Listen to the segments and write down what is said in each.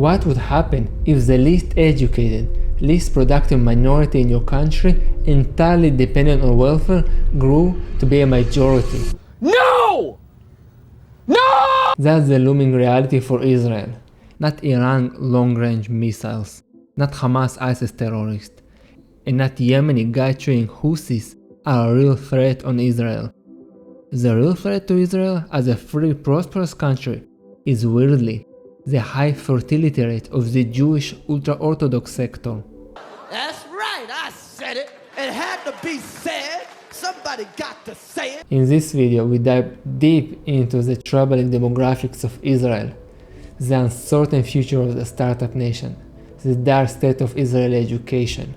What would happen if the least educated, least productive minority in your country, entirely dependent on welfare, grew to be a majority? No! No! That's the looming reality for Israel. Not Iran long-range missiles, not Hamas ISIS terrorists, and not Yemeni guy-chewing Houthis are a real threat on Israel. The real threat to Israel as a free, prosperous country is weirdly the high fertility rate of the Jewish ultra-Orthodox sector. That's right, I said it. It had to be said. Somebody got to say it. In this video, we dive deep into the troubling demographics of Israel, the uncertain future of the startup nation, the dire state of Israeli education,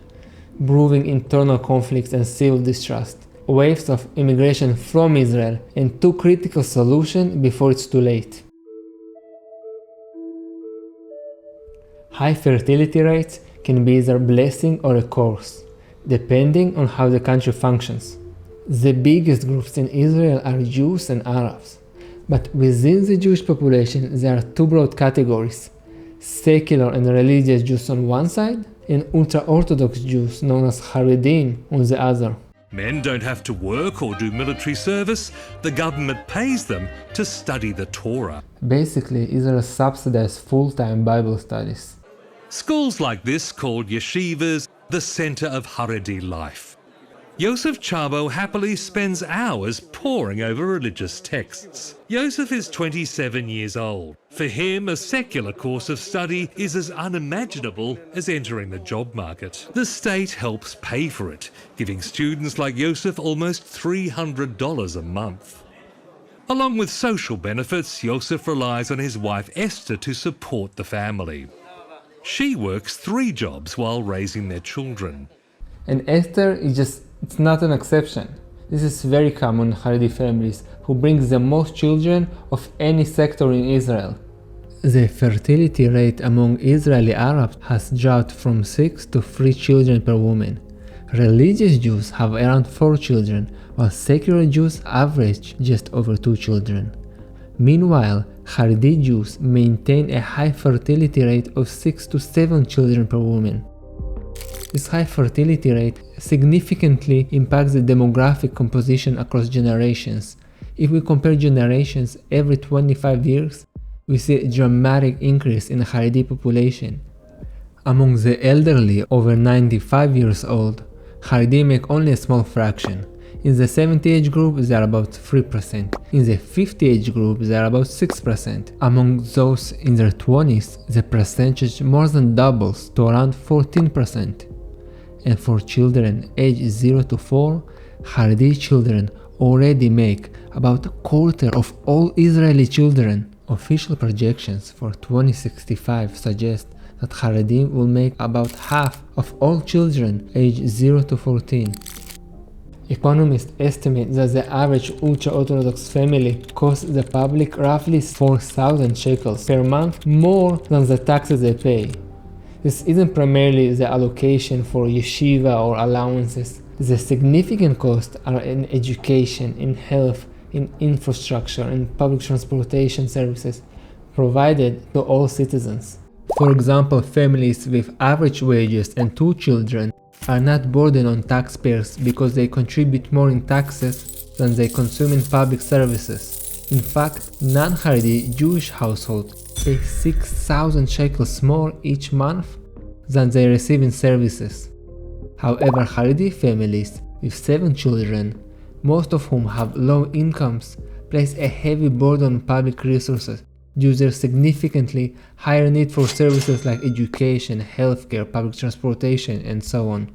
brewing internal conflicts and civil distrust, waves of immigration from Israel, and two critical solutions before it's too late. High fertility rates can be either a blessing or a curse, depending on how the country functions. The biggest groups in Israel are Jews and Arabs, but within the Jewish population there are two broad categories: secular and religious Jews on one side, and ultra-Orthodox Jews known as Haredim on the other. Men don't have to work or do military service. The government pays them to study the Torah. Basically, Israel subsidizes full-time Bible studies. Schools like this, called yeshivas, the center of Haredi life. Yosef Chabo happily spends hours poring over religious texts. Yosef is 27 years old. For him, a secular course of study is as unimaginable as entering the job market. The state helps pay for it, giving students like Yosef almost $300 a month. Along with social benefits, Yosef relies on his wife Esther to support the family. She works 3 jobs while raising their children. And Esther it's not an exception. This is very common in Haredi families, who brings the most children of any sector in Israel. The fertility rate among Israeli Arabs has dropped from 6 to 3 children per woman. Religious Jews have around 4 children, while secular Jews average just over 2 children. Meanwhile, Haredi Jews maintain a high fertility rate of 6 to 7 children per woman. This high fertility rate significantly impacts the demographic composition across generations. If we compare generations every 25 years, we see a dramatic increase in the Haredi population. Among the elderly over 95 years old, Haredi make only a small fraction. In the 70 age group, they are about 3%. In the 50 age group, they are about 6%. Among those in their 20s, the percentage more than doubles to around 14%. And for children aged 0 to 4, Haredi children already make about a quarter of all Israeli children. Official projections for 2065 suggest that Haredim will make about half of all children aged 0 to 14. Economists estimate that the average ultra-Orthodox family costs the public roughly 4,000 shekels per month, more than the taxes they pay. This isn't primarily the allocation for yeshiva or allowances. The significant costs are in education, in health, in infrastructure, in public transportation services provided to all citizens. For example, families with average wages and 2 children are not burdened on taxpayers because they contribute more in taxes than they consume in public services. In fact, non-Haredi Jewish households pay 6,000 shekels more each month than they receive in services. However, Haredi families with 7 children, most of whom have low incomes, place a heavy burden on public resources due to their significantly higher need for services like education, healthcare, public transportation, and so on.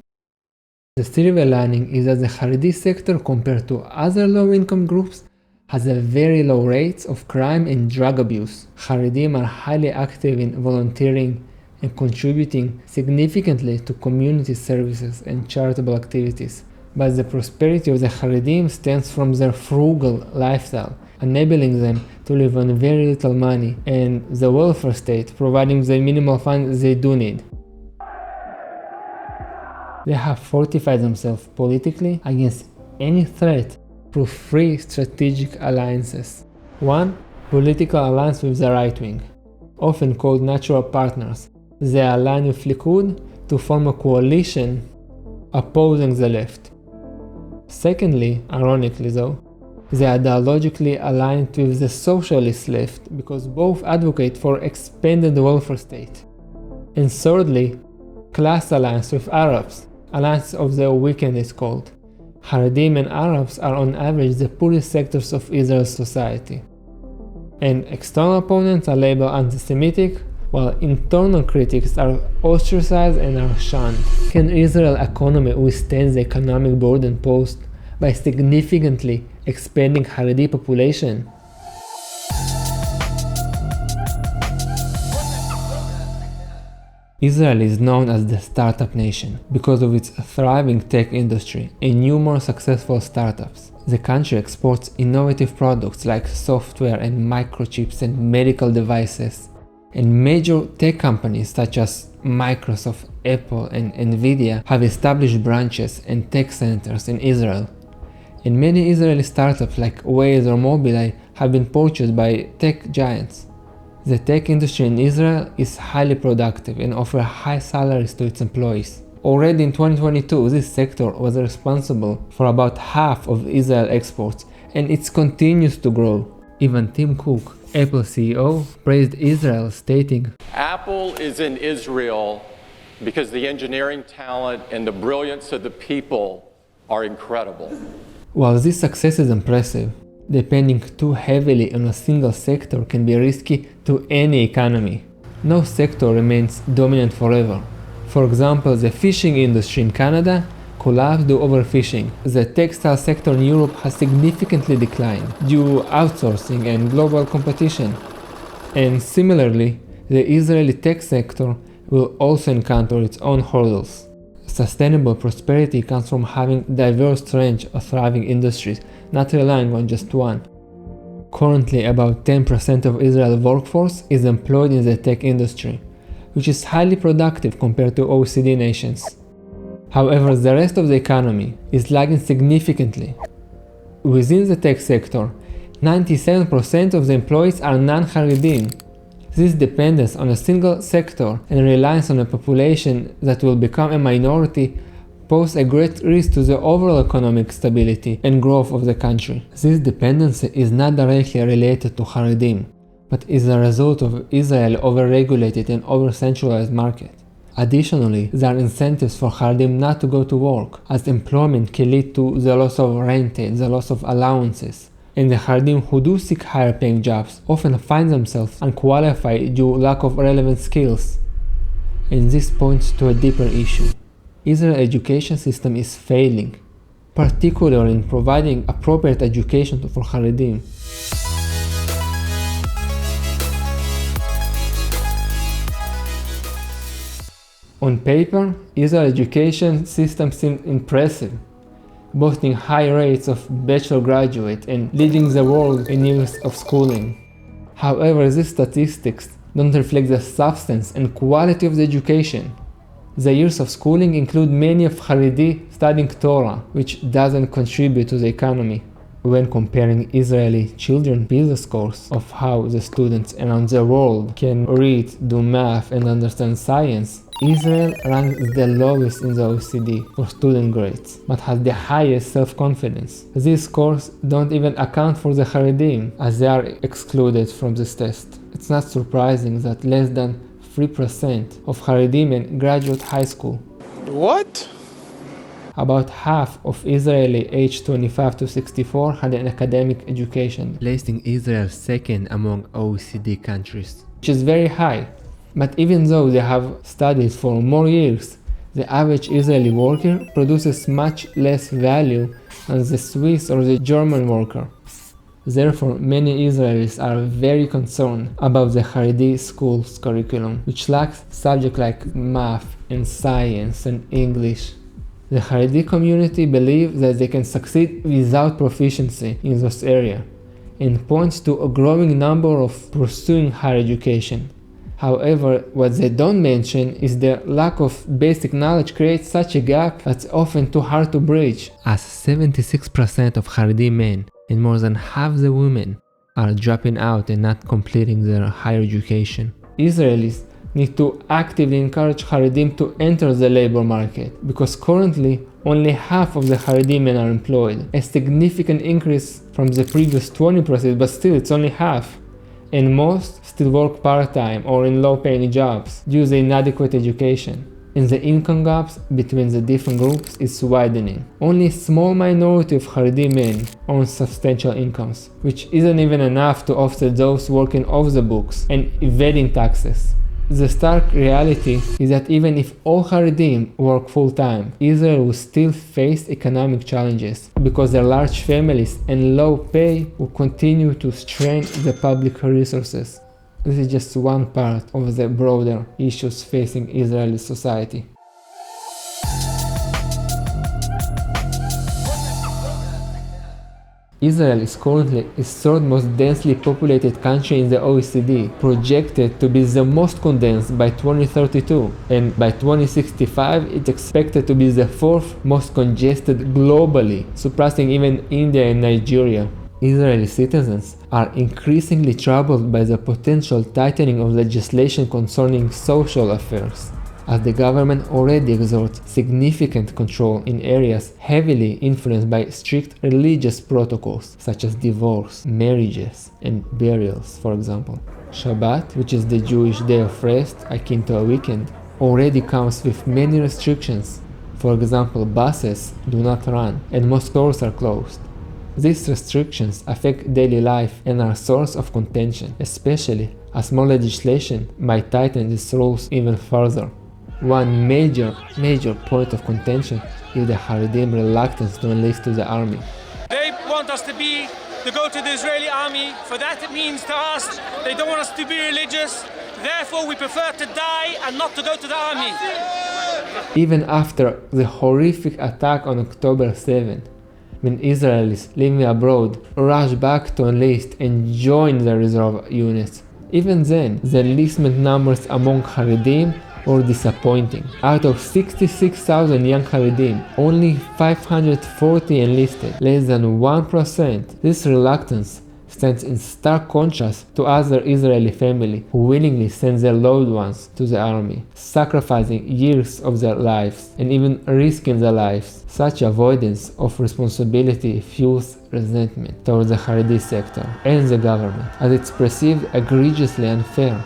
The silver lining is that the Haredi sector, compared to other low-income groups, has a very low rates of crime and drug abuse. Haredim are highly active in volunteering and contributing significantly to community services and charitable activities. But the prosperity of the Haredim stems from their frugal lifestyle, enabling them to live on very little money, and the welfare state providing the minimal funds they do need. They have fortified themselves politically against any threat through 3 strategic alliances. 1. Political alliance with the right wing. often called natural partners. They align with Likud to form a coalition opposing the left. Secondly, ironically though, they are ideologically aligned with the socialist left because both advocate for expanded welfare state. And thirdly, class alliance with Arabs, alliance of the weekend is called. Haredim and Arabs are on average the poorest sectors of Israel's society. And external opponents are labeled anti-Semitic, while internal critics are ostracized and are shunned. Can Israel's economy withstand the economic burden posed by significantly expanding Haredi population? Israel is known as the startup nation because of its thriving tech industry and numerous successful startups. The country exports innovative products like software and microchips and medical devices, and major tech companies such as Microsoft, Apple, and Nvidia have established branches and tech centers in Israel. And many Israeli startups like Waze or Mobileye have been purchased by tech giants. The tech industry in Israel is highly productive and offers high salaries to its employees. Already in 2022, this sector was responsible for about half of Israel exports, and it continues to grow. Even Tim Cook, Apple CEO, praised Israel, stating, "Apple is in Israel because the engineering talent and the brilliance of the people are incredible." While this success is impressive, depending too heavily on a single sector can be risky to any economy. No sector remains dominant forever. For example, the fishing industry in Canada collapsed due to overfishing. The textile sector in Europe has significantly declined due to outsourcing and global competition. And similarly, the Israeli tech sector will also encounter its own hurdles. Sustainable prosperity comes from having a diverse range of thriving industries, not relying on just one. Currently, about 10% of Israel's workforce is employed in the tech industry, which is highly productive compared to OECD nations. However, the rest of the economy is lagging significantly. Within the tech sector, 97% of the employees are non-Haredim. This dependence on a single sector and reliance on a population that will become a minority pose a great risk to the overall economic stability and growth of the country. This dependency is not directly related to Haredim, but is a result of Israel's over-regulated and over-centralized market. Additionally, there are incentives for Haredim not to go to work, as employment can lead to the loss of rent, the loss of allowances. And the Haredim who do seek higher paying jobs often find themselves unqualified due to lack of relevant skills. And this points to a deeper issue. Israel's education system is failing, particularly in providing appropriate education for Haredim. On paper, Israel's education system seems impressive, boasting high rates of bachelor graduate and leading the world in years of schooling. However, these statistics don't reflect the substance and quality of the education. The years of schooling include many of Haredi studying Torah, which doesn't contribute to the economy. When comparing Israeli children's PISA scores of how the students around the world can read, do math, and understand science, Israel ranks the lowest in the OECD for student grades, but has the highest self-confidence. These scores don't even account for the Haredim, as they are excluded from this test. It's not surprising that less than 3% of Haredi men graduate high school. What? About half of Israeli aged 25 to 64 had an academic education, placing Israel second among OECD countries, which is very high. But even though they have studied for more years, the average Israeli worker produces much less value than the Swiss or the German worker. Therefore, many Israelis are very concerned about the Haredi school's curriculum, which lacks subjects like math and science and English. The Haredi community believes that they can succeed without proficiency in those areas, and points to a growing number of pursuing higher education. However, what they don't mention is the lack of basic knowledge creates such a gap that's often too hard to bridge, as 76% of Haredi men and more than half the women are dropping out and not completing their higher education. Israelis need to actively encourage Haredim to enter the labor market, because currently only half of the Haredim men are employed, a significant increase from the previous 20%, but still it's only half. And most still work part-time or in low-paying jobs due to the inadequate education. And the income gaps between the different groups is widening. Only a small minority of Haredi men own substantial incomes, which isn't even enough to offset those working off the books and evading taxes. The stark reality is that even if all Haredim work full-time, Israel will still face economic challenges because their large families and low pay will continue to strain the public resources. This is just one part of the broader issues facing Israeli society. Israel is currently the third most densely populated country in the OECD, projected to be the most condensed by 2032, and by 2065 it's expected to be the fourth most congested globally, surpassing even India and Nigeria. Israeli citizens are increasingly troubled by the potential tightening of legislation concerning social affairs, as the government already exerts significant control in areas heavily influenced by strict religious protocols such as divorce, marriages, and burials, for example. Shabbat, which is the Jewish day of rest akin to a weekend, already comes with many restrictions. For example, buses do not run and most stores are closed. These restrictions affect daily life and are a source of contention, especially as more legislation might tighten these rules even further. One major point of contention is the Haredim reluctance to enlist to the army. They want us to go to the Israeli army. For that it means to us, they don't want us to be religious. Therefore we prefer to die and not to go to the army. Even after the horrific attack on October 7th, when Israelis living abroad rushed back to enlist and join the reserve units, even then the enlistment numbers among Haredim were disappointing. Out of 66,000 young Haredim, only 540 enlisted, less than 1%. This reluctance stands in stark contrast to other Israeli families who willingly send their loved ones to the army, sacrificing years of their lives and even risking their lives. Such avoidance of responsibility fuels resentment towards the Haredi sector and the government, as it's perceived egregiously unfair.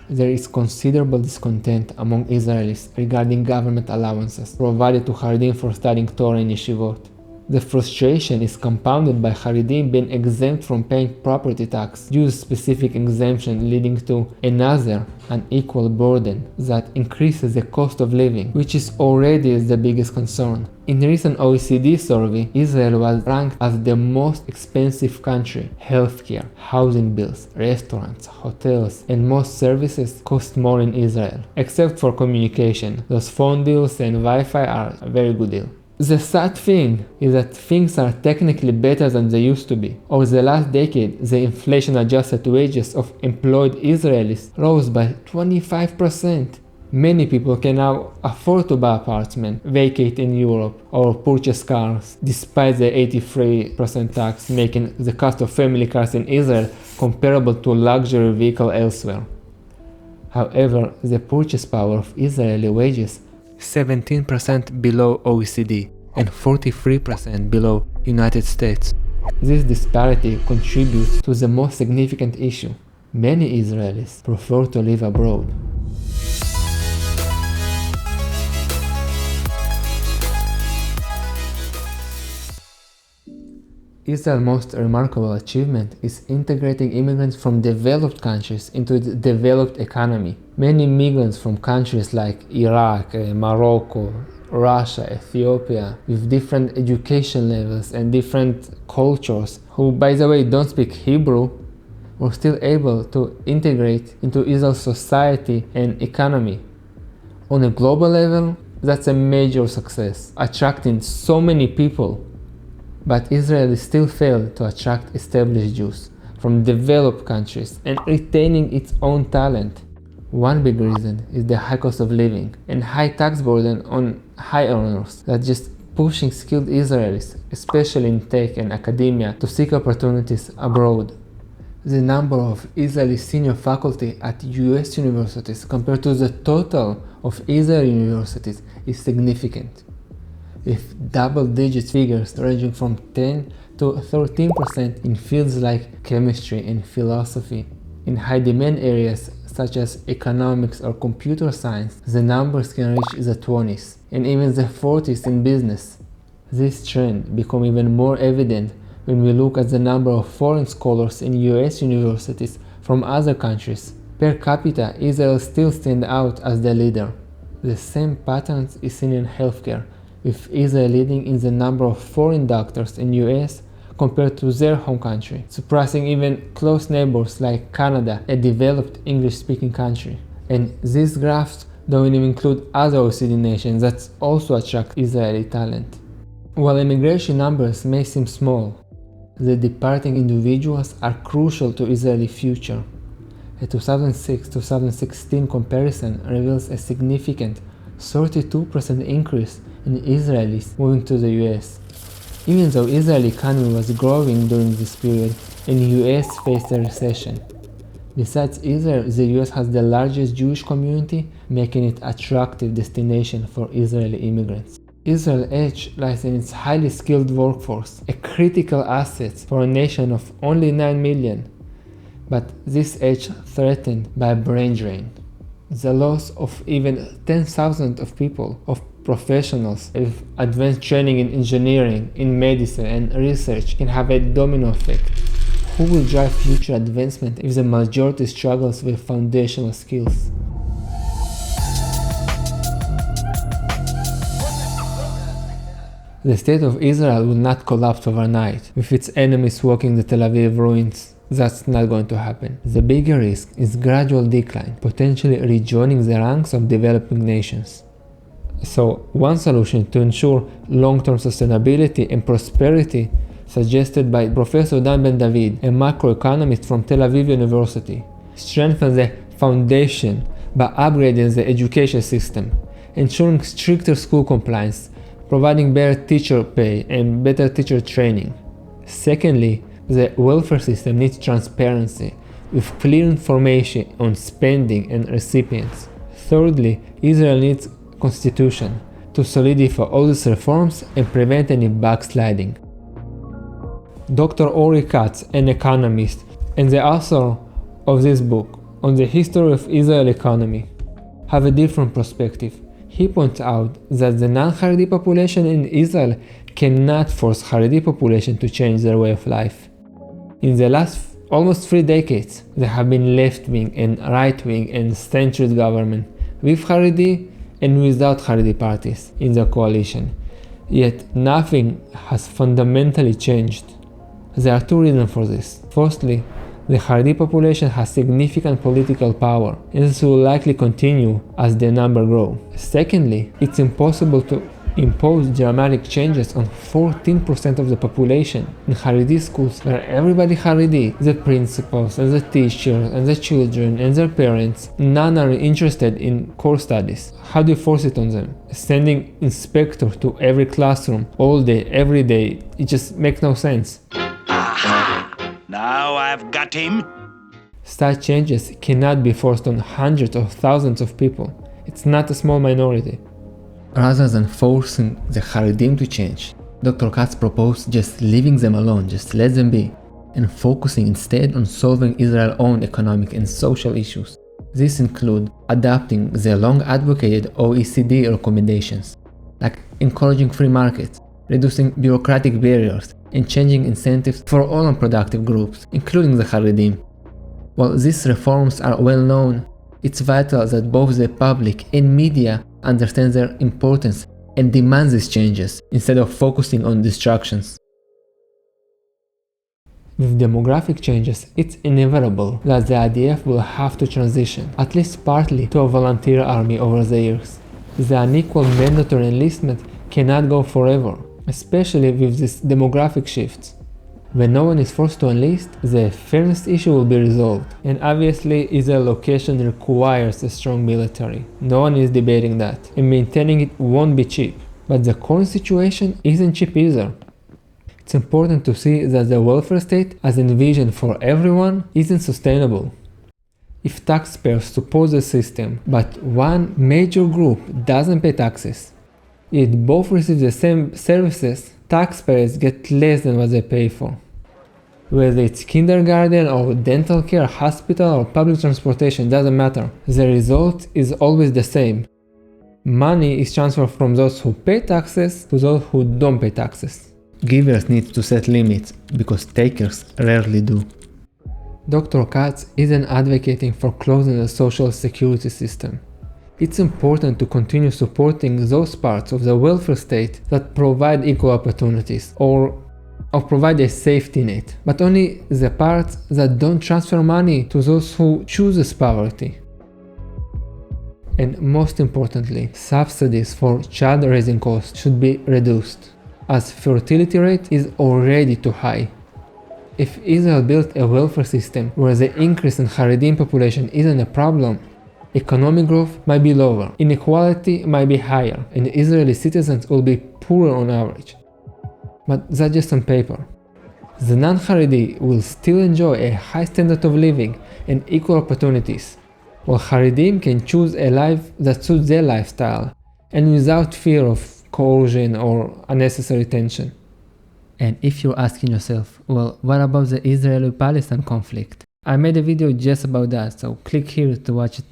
There is considerable discontent among Israelis regarding government allowances provided to Haredim for studying Torah in yeshivot. The frustration is compounded by Haredim being exempt from paying property tax due to specific exemption, leading to another unequal burden that increases the cost of living, which is already the biggest concern. In a recent OECD survey, Israel was ranked as the most expensive country. Healthcare, housing bills, restaurants, hotels, and most services cost more in Israel. Except for communication, those phone deals and Wi-Fi are a very good deal. The sad thing is that things are technically better than they used to be. Over the last decade, the inflation-adjusted wages of employed Israelis rose by 25%. Many people can now afford to buy apartments, vacate in Europe, or purchase cars, despite the 83% tax, making the cost of family cars in Israel comparable to a luxury vehicle elsewhere. However, the purchase power of Israeli wages 17% below OECD and 43% below United States. This disparity contributes to the most significant issue. Many Israelis prefer to live abroad. Israel's most remarkable achievement is integrating immigrants from developed countries into the developed economy. Many migrants from countries like Iraq, Morocco, Russia, Ethiopia, with different education levels and different cultures, who by the way don't speak Hebrew, were still able to integrate into Israel's society and economy. On a global level, that's a major success, attracting so many people. But Israel still failed to attract established Jews from developed countries and retaining its own talent. One big reason is the high cost of living and high tax burden on high earners that just pushing skilled Israelis, especially in tech and academia, to seek opportunities abroad. The number of Israeli senior faculty at US universities compared to the total of Israeli universities is significant, with double-digit figures ranging from 10 to 13% in fields like chemistry and philosophy. In high-demand areas such as economics or computer science, the numbers can reach the 20s and even the 40s in business. This trend becomes even more evident when we look at the number of foreign scholars in US universities from other countries. Per capita, Israel still stands out as the leader. The same pattern is seen in healthcare, with Israel leading in the number of foreign doctors in US compared to their home country, surpassing even close neighbors like Canada, a developed English-speaking country. And these graphs don't even include other OECD nations that also attract Israeli talent. While immigration numbers may seem small, the departing individuals are crucial to Israeli future. A 2006-2016 comparison reveals a significant 32% increase in Israelis moving to the US. Even though Israeli economy was growing during this period and the US faced a recession. Besides Israel, the US has the largest Jewish community, making it an attractive destination for Israeli immigrants. Israel's edge lies in its highly skilled workforce, a critical asset for a nation of only 9 million. But this edge threatened by a brain drain. The loss of even 10,000 of people, of professionals with advanced training in engineering, in medicine and research can have a domino effect. Who will drive future advancement if the majority struggles with foundational skills? The state of Israel will not collapse overnight, with its enemies walking the Tel Aviv ruins. That's not going to happen. The bigger risk is gradual decline, potentially rejoining the ranks of developing nations. So, one solution to ensure long-term sustainability and prosperity, suggested by Professor Dan Ben David, a macroeconomist from Tel Aviv University, strengthen the foundation by upgrading the education system, ensuring stricter school compliance, providing better teacher pay and better teacher training. Secondly, the welfare system needs transparency, with clear information on spending and recipients. Thirdly, Israel needs constitution to solidify all these reforms and prevent any backsliding. Dr. Ori Katz, an economist and the author of this book on the history of Israel economy, have a different perspective. He points out that the non-Haredi population in Israel cannot force Haredi population to change their way of life. In the last almost 3 decades, there have been left-wing and right-wing and centrist government with Haredi and without Haredi parties in the coalition. Yet nothing has fundamentally changed. There are 2 reasons for this. Firstly, the Haredi population has significant political power, and this will likely continue as their number grows. Secondly, it's impossible to impose dramatic changes on 14% of the population in Haredi schools where everybody Haredi, the principals and the teachers and the children and their parents, none are interested in core studies. How do you force it on them? Sending inspector to every classroom all day, every day, it just makes no sense. Now I've got him. Such changes cannot be forced on hundreds of thousands of people. It's not a small minority. Rather than forcing the Haredim to change, Dr. Katz proposed just leaving them alone, just let them be, and focusing instead on solving Israel's own economic and social issues. This includes adapting the long-advocated OECD recommendations, like encouraging free markets, reducing bureaucratic barriers, and changing incentives for all unproductive groups, including the Haredim. While these reforms are well known, it's vital that both the public and media understand their importance and demand these changes, instead of focusing on distractions. With demographic changes, it's inevitable that the IDF will have to transition, at least partly, to a volunteer army over the years. The unequal mandatory enlistment cannot go forever, especially with these demographic shifts. When no one is forced to enlist, the fairness issue will be resolved, and obviously Israel's location requires a strong military. No one is debating that, and maintaining it won't be cheap. But the current situation isn't cheap either. It's important to see that the welfare state, as envisioned for everyone, isn't sustainable. If taxpayers support the system, but one major group doesn't pay taxes, yet both receive the same services, taxpayers get less than what they pay for. Whether it's kindergarten or dental care, hospital or public transportation, doesn't matter. The result is always the same. Money is transferred from those who pay taxes to those who don't pay taxes. Givers need to set limits, because takers rarely do. Dr. Katz isn't advocating for closing the social security system. It's important to continue supporting those parts of the welfare state that provide equal opportunities or provide a safety net, but only the parts that don't transfer money to those who choose poverty. And most importantly, subsidies for child raising costs should be reduced, as fertility rate is already too high. If Israel built a welfare system where the increase in Haredim population isn't a problem, economic growth might be lower, inequality might be higher, and Israeli citizens will be poorer on average. But that's just on paper. The non-Haredi will still enjoy a high standard of living and equal opportunities, while Haredim can choose a life that suits their lifestyle and without fear of coercion or unnecessary tension. And if you're asking yourself, well, what about the Israeli-Palestine conflict? I made a video just about that, so click here to watch it.